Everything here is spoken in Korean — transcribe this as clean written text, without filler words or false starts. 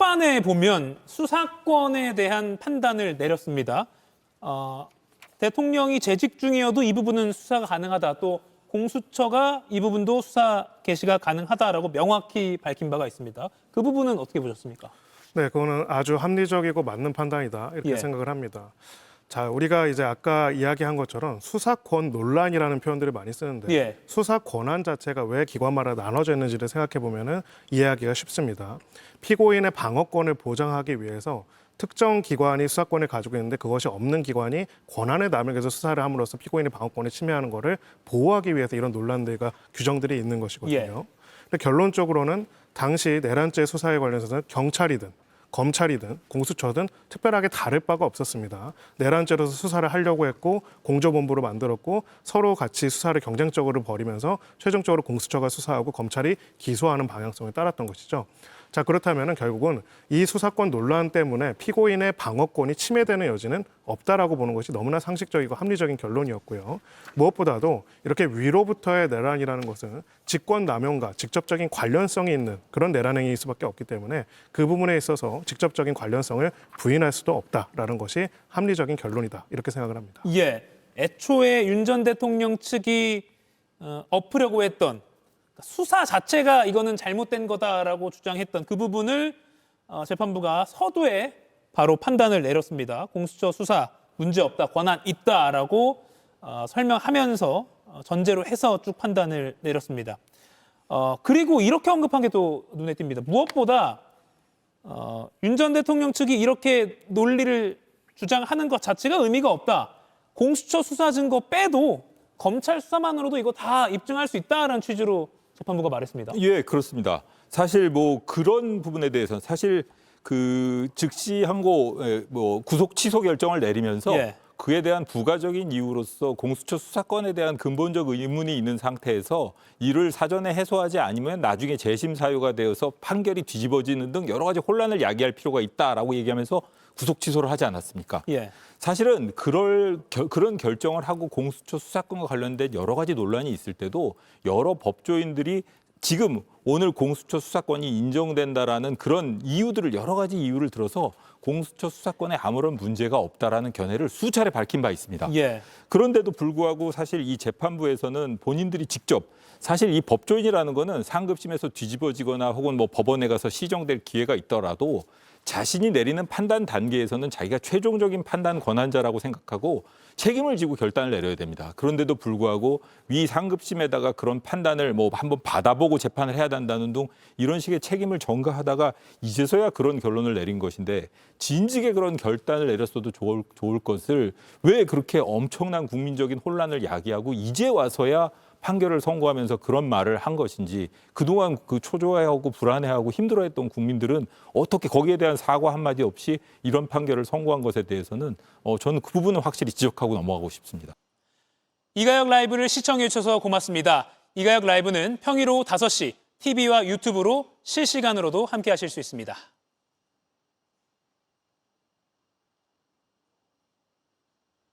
초반에 보면 수사권에 대한 판단을 내렸습니다. 대통령이 재직 중이어도 이 부분은 수사가 가능하다. 또 공수처가 이 부분도 수사 개시가 가능하다라고 명확히 밝힌 바가 있습니다. 그 부분은 어떻게 보셨습니까? 네, 그거는 아주 합리적이고 맞는 판단이다 이렇게 생각을 합니다. 자, 우리가 이제 아까 이야기한 것처럼 수사권 논란이라는 표현들을 많이 쓰는데 수사 권한 자체가 왜 기관마다 나눠져 있는지를 생각해 보면은 이해하기가 쉽습니다. 피고인의 방어권을 보장하기 위해서 특정 기관이 수사권을 가지고 있는데 그것이 없는 기관이 권한을 남용해서 수사를 함으로써 피고인의 방어권을 침해하는 것을 보호하기 위해서 이런 논란들과 규정들이 있는 것이거든요. 근데 결론적으로는 당시 내란죄 수사에 관련해서는 경찰이든 검찰이든 공수처든 특별하게 다를 바가 없었습니다. 내란죄로서 수사를 하려고 했고 공조본부를 만들었고 서로 같이 수사를 경쟁적으로 벌이면서 최종적으로 공수처가 수사하고 검찰이 기소하는 방향성을 따랐던 것이죠. 자, 그렇다면 결국은 이 수사권 논란 때문에 피고인의 방어권이 침해되는 여지는 없다라고 보는 것이 너무나 상식적이고 합리적인 결론이었고요. 무엇보다도 이렇게 위로부터의 내란이라는 것은 직권 남용과 직접적인 관련성이 있는 그런 내란 행위일 수밖에 없기 때문에 그 부분에 있어서 직접적인 관련성을 부인할 수도 없다라는 것이 합리적인 결론이다 이렇게 생각을 합니다. 애초에 윤 전 대통령 측이 엎으려고 했던 수사 자체가 이거는 잘못된 거다라고 주장했던 그 부분을 재판부가 서두에 바로 판단을 내렸습니다. 공수처 수사 문제없다, 권한 있다라고 설명하면서 전제로 해서 쭉 판단을 내렸습니다. 그리고 이렇게 언급한 게 또 눈에 띕니다. 무엇보다 윤 전 대통령 측이 이렇게 논리를 주장하는 것 자체가 의미가 없다. 공수처 수사 증거 빼도 검찰 수사만으로도 이거 다 입증할 수 있다라는 취지로 재판부가 말했습니다. 예, 그렇습니다. 사실 뭐 그런 부분에 대해서는 사실 그 즉시 항고 구속 취소 결정을 내리면서 그에 대한 부가적인 이유로서 공수처 수사권에 대한 근본적 의문이 있는 상태에서 이를 사전에 해소하지 않으면 나중에 재심 사유가 되어서 판결이 뒤집어지는 등 여러 가지 혼란을 야기할 필요가 있다라고 얘기하면서 구속 취소를 하지 않았습니까? 사실은 그런 결정을 하고 공수처 수사권과 관련된 여러 가지 논란이 있을 때도 여러 법조인들이 지금 오늘 공수처 수사권이 인정된다라는 그런 이유들을 여러 가지 이유를 들어서 공수처 수사권에 아무런 문제가 없다라는 견해를 수차례 밝힌 바 있습니다. 그런데도 불구하고 사실 이 재판부에서는 본인들이 직접 사실 이 법조인이라는 거는 상급심에서 뒤집어지거나 혹은 뭐 법원에 가서 시정될 기회가 있더라도 자신이 내리는 판단 단계에서는 자기가 최종적인 판단 권한자라고 생각하고 책임을 지고 결단을 내려야 됩니다. 그런데도 불구하고 위 상급심에다가 그런 판단을 뭐 한번 받아보고 재판을 해야 된다는 등 이런 식의 책임을 전가하다가 이제서야 그런 결론을 내린 것인데 진즉에 그런 결단을 내렸어도 좋을 것을 왜 그렇게 엄청난 국민적인 혼란을 야기하고 이제 와서야 판결을 선고하면서 그런 말을 한 것인지 그동안 그 초조해하고 불안해하고 힘들어했던 국민들은 어떻게 거기에 대한 사과 한마디 없이 이런 판결을 선고한 것에 대해서는 저는 그 부분은 확실히 지적하고 넘어가고 싶습니다. 이가혁 라이브를 시청해 주셔서 고맙습니다. 이가혁 라이브는 평일 오후 5시 TV와 유튜브로 실시간으로도 함께 하실 수 있습니다.